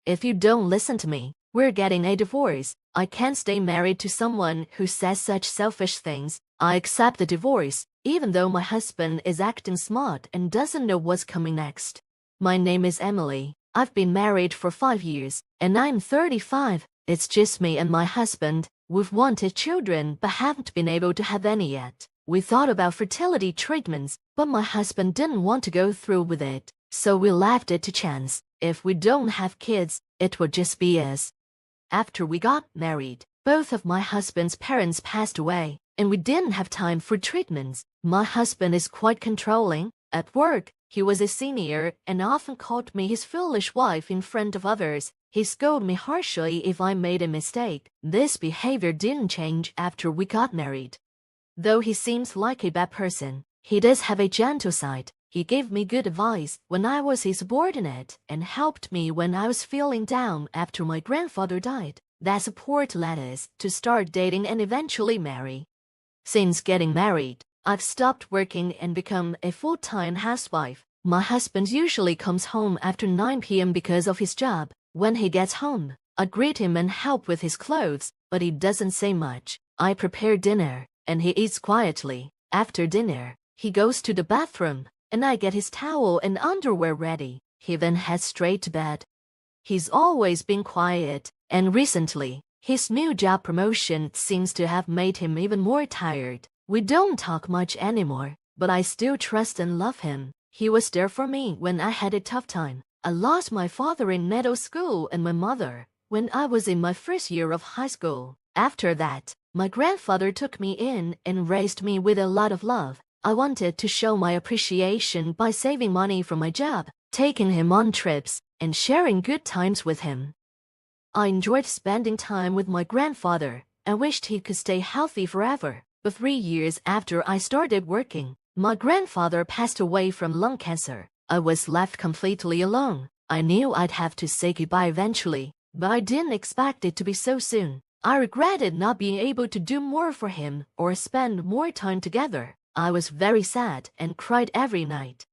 if you don't listen to me, we're getting a divorce. I can't stay married to someone who says such selfish things. I accept the divorce, even though my husband is acting smart and doesn't know what's coming next. My name is Emily. I've been married for 5 years, and I'm 35. It's just me and my husband. We've wanted children but haven't been able to have any yet. We thought about fertility treatments, but my husband didn't want to go through with it, so we left it to chance. If we don't have kids, it would just be us. After we got married, both of my husband's parents passed away, and we didn't have time for treatments. My husband is quite controlling. At work, he was a senior and often called me his foolish wife in front of others. He scolded me harshly if I made a mistake. This behavior didn't change after we got married. Though he seems like a bad person, he does have a gentle side. He gave me good advice when I was his subordinate and helped me when I was feeling down after my grandfather died. That support led us to start dating and eventually marry. Since getting married, I've stopped working and become a full-time housewife. My husband usually comes home after 9 p.m. because of his job. When he gets home, I greet him and help with his clothes, but he doesn't say much. I prepare dinner, and he eats quietly. After dinner, he goes to the bathroom, and I get his towel and underwear ready. He then heads straight to bed. He's always been quiet, and recently, his new job promotion seems to have made him even more tired. We don't talk much anymore, but I still trust and love him. He was there for me when I had a tough time. I lost my father in middle school and my mother when I was in my first year of high school. After that, my grandfather took me in and raised me with a lot of love. I wanted to show my appreciation by saving money from my job, taking him on trips, and sharing good times with him. I enjoyed spending time with my grandfather and wished he could stay healthy forever. But 3 years after I started working, my grandfather passed away from lung cancer. I was left completely alone. I knew I'd have to say goodbye eventually, but I didn't expect it to be so soon. I regretted not being able to do more for him or spend more time together. I was very sad and cried every night.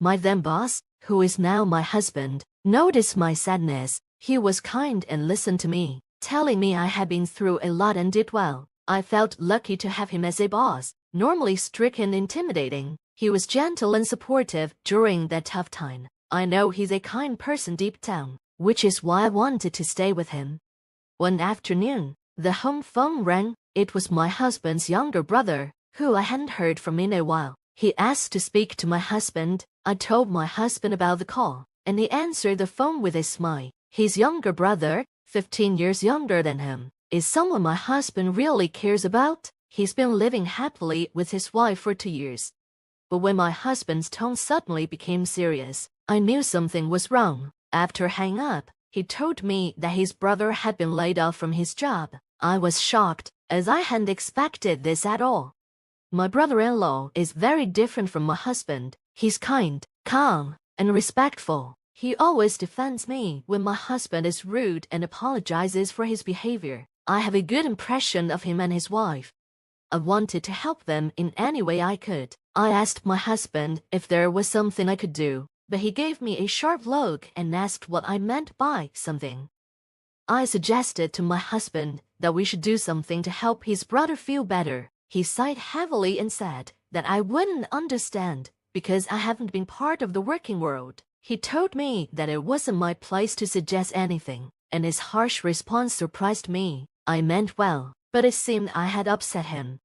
My then boss, who is now my husband, noticed my sadness. He was kind and listened to me, telling me I had been through a lot and did well. I felt lucky to have him as a boss. Normally strict and intimidating, he was gentle and supportive during that tough time. I know he's a kind person deep down, which is why I wanted to stay with him. One afternoon, the home phone rang. It was my husband's younger brother, who I hadn't heard from in a while. He asked to speak to my husband. I told my husband about the call, and he answered the phone with a smile. His younger brother, 15 years younger than him, is someone my husband really cares about. He's been living happily with his wife for 2 years. But when my husband's tone suddenly became serious, I knew something was wrong. After hanging up, he told me that his brother had been laid off from his job. I was shocked, as I hadn't expected this at all. My brother-in-law is very different from my husband. He's kind, calm, and respectful. He always defends me when my husband is rude and apologizes for his behavior. I have a good impression of him and his wife. I wanted to help them in any way I could. I asked my husband if there was something I could do, but he gave me a sharp look and asked what I meant by something. I suggested to my husband that we should do something to help his brother feel better. He sighed heavily and said that I wouldn't understand because I haven't been part of the working world. He told me that it wasn't my place to suggest anything, and his harsh response surprised me. I meant well, but it seemed I had upset him.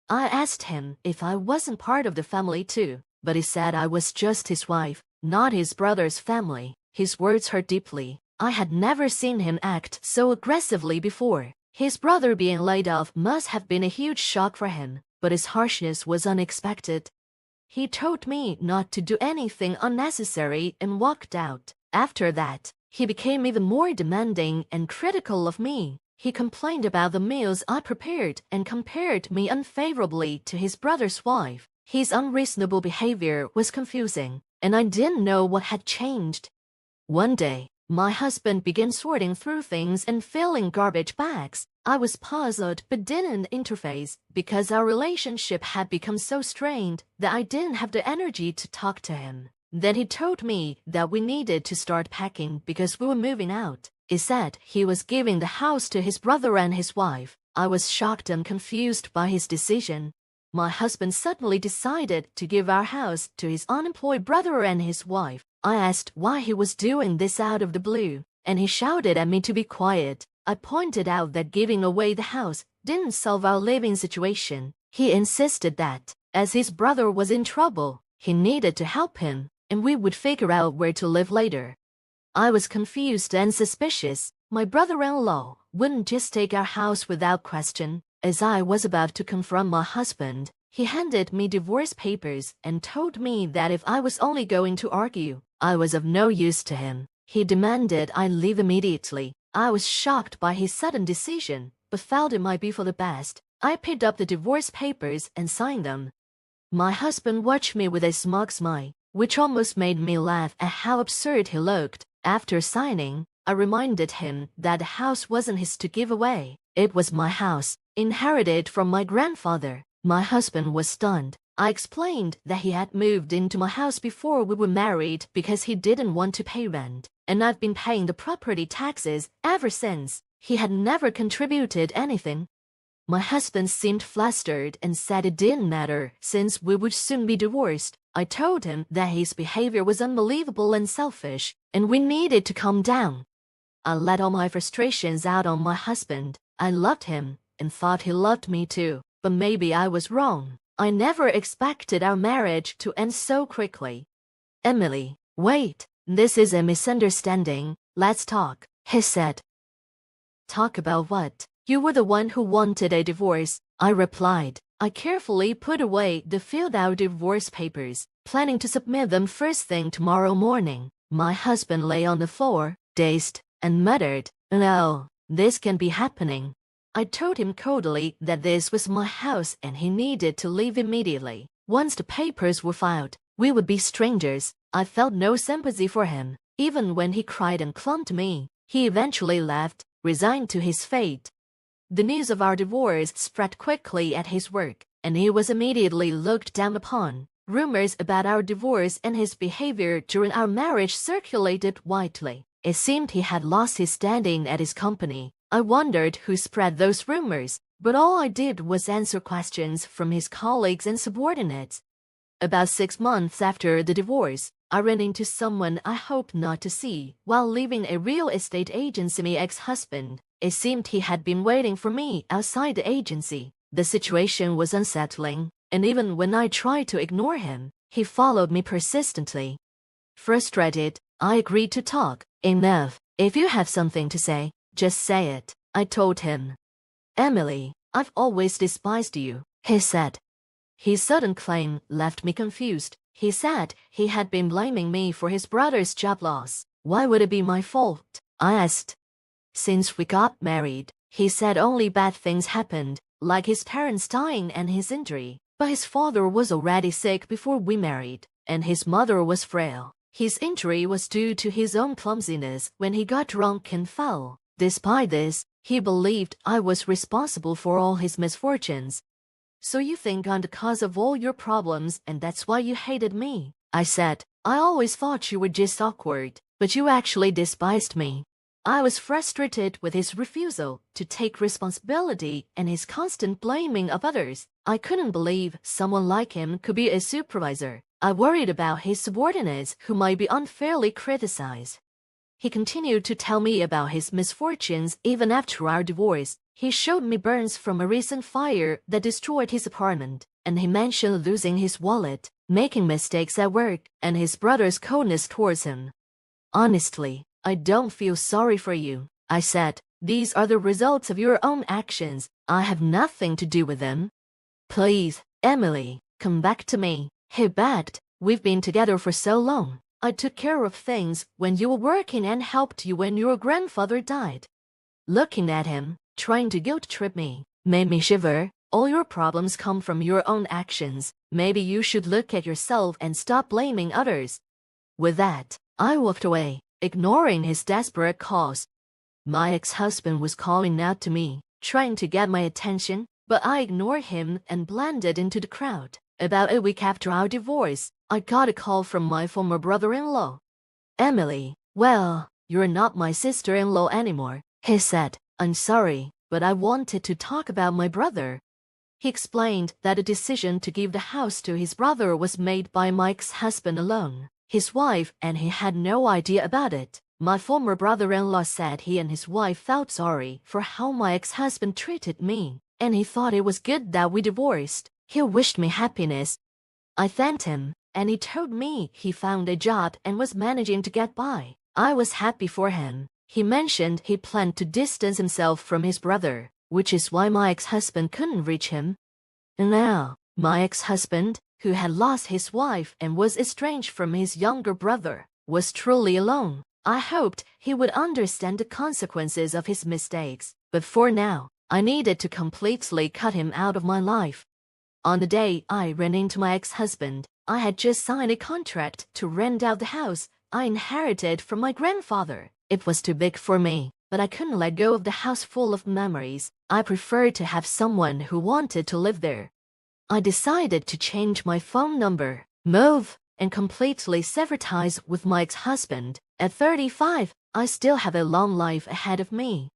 I asked him if I wasn't part of the family too, but he said I was just his wife, not his brother's family. His words hurt deeply. I had never seen him act so aggressively before. His brother being laid off must have been a huge shock for him, but his harshness was unexpected. He told me not to do anything unnecessary and walked out. After that, he became even more demanding and critical of me. He complained about the meals I prepared and compared me unfavorably to his brother's wife. His unreasonable behavior was confusing, and I didn't know what had changed. One day, my husband began sorting through things and filling garbage bags. I was puzzled but didn't interface because our relationship had become so strained that I didn't have the energy to talk to him. Then he told me that we needed to start packing because we were moving out. He said he was giving the house to his brother and his wife. I was shocked and confused by his decision. My husband suddenly decided to give our house to his unemployed brother and his wife. I asked why he was doing this out of the blue, and he shouted at me to be quiet. I pointed out that giving away the house didn't solve our living situation. He insisted that, as his brother was in trouble, he needed to help him, and we would figure out where to live later. I was confused and suspicious. My brother-in-law wouldn't just take our house without question. As I was about to confront my husband, he handed me divorce papers and told me that if I was only going to argue, I was of no use to him. He demanded I leave immediately. I was shocked by his sudden decision, but felt it might be for the best. I picked up the divorce papers and signed them. My husband watched me with a smug smile, which almost made me laugh at how absurd he looked. After signing, I reminded him that the house wasn't his to give away. It was my house, inherited from my grandfather. My husband was stunned. I explained that he had moved into my house before we were married because he didn't want to pay rent, and I've been paying the property taxes ever since. He had never contributed anything. My husband seemed flustered and said it didn't matter since we would soon be divorced. I told him that his behavior was unbelievable and selfish, and we needed to calm down. I let all my frustrations out on my husband. I loved him and thought he loved me too, but maybe I was wrong. I never expected our marriage to end so quickly. Emily, wait, this is a misunderstanding. Let's talk, he said. Talk about what? You were the one who wanted a divorce, I replied. I carefully put away the filled-out divorce papers, planning to submit them first thing tomorrow morning. My husband lay on the floor, dazed, and muttered, "No, this can't be happening." I told him coldly that this was my house and he needed to leave immediately. Once the papers were filed, we would be strangers. I felt no sympathy for him. Even when he cried and clung to me, he eventually left, resigned to his fate. The news of our divorce spread quickly at his work, and he was immediately looked down upon. Rumors about our divorce and his behavior during our marriage circulated widely. It seemed he had lost his standing at his company. I wondered who spread those rumors, but all I did was answer questions from his colleagues and subordinates. About 6 months after the divorce, I ran into someone I hoped not to see while leaving a real estate agency. My ex-husband. It seemed he had been waiting for me outside the agency. The situation was unsettling, and even when I tried to ignore him, he followed me persistently. Frustrated, I agreed to talk. Enough. If you have something to say, just say it, I told him. Emily, I've always despised you, he said. His sudden claim left me confused. He said he had been blaming me for his brother's job loss. Why would it be my fault? I asked. Since we got married, he said only bad things happened, like his parents dying and his injury. But his father was already sick before we married, and his mother was frail. His injury was due to his own clumsiness when he got drunk and fell. Despite this, he believed I was responsible for all his misfortunes. So you think I'm the cause of all your problems and that's why you hated me? I said. I always thought you were just awkward, but you actually despised me. I was frustrated with his refusal to take responsibility and his constant blaming of others. I couldn't believe someone like him could be a supervisor. I worried about his subordinates who might be unfairly criticized. He continued to tell me about his misfortunes even after our divorce. He showed me burns from a recent fire that destroyed his apartment, and he mentioned losing his wallet, making mistakes at work, and his brother's coldness towards him. Honestly, I don't feel sorry for you, I said. These are the results of your own actions. I have nothing to do with them. Please, Emily, come back to me, he begged. We've been together for so long. I took care of things when you were working and helped you when your grandfather died. Looking at him, trying to guilt-trip me, made me shiver. All your problems come from your own actions. Maybe you should look at yourself and stop blaming others. With that, I walked away, ignoring his desperate calls. My ex-husband was calling out to me, trying to get my attention, but I ignored him and blended into the crowd. About a week after our divorce, I got a call from my former brother-in-law. "Emily, well, you're not my sister-in-law anymore," he said. "I'm sorry, but I wanted to talk about my brother." He explained that the decision to give the house to his brother was made by my ex-husband alone. His wife and he had no idea about it. My former brother-in-law said he and his wife felt sorry for how my ex-husband treated me, and he thought it was good that we divorced. He wished me happiness. I thanked him, and he told me he found a job and was managing to get by. I was happy for him. He mentioned he planned to distance himself from his brother, which is why my ex-husband couldn't reach him. And now, my ex-husband, who had lost his wife and was estranged from his younger brother, was truly alone. I hoped he would understand the consequences of his mistakes, but for now, I needed to completely cut him out of my life. On the day I ran into my ex-husband, I had just signed a contract to rent out the house I inherited from my grandfather. It was too big for me, but I couldn't let go of the house full of memories. I preferred to have someone who wanted to live there. I decided to change my phone number, move, and completely sever ties with my ex-husband. At 35, I still have a long life ahead of me.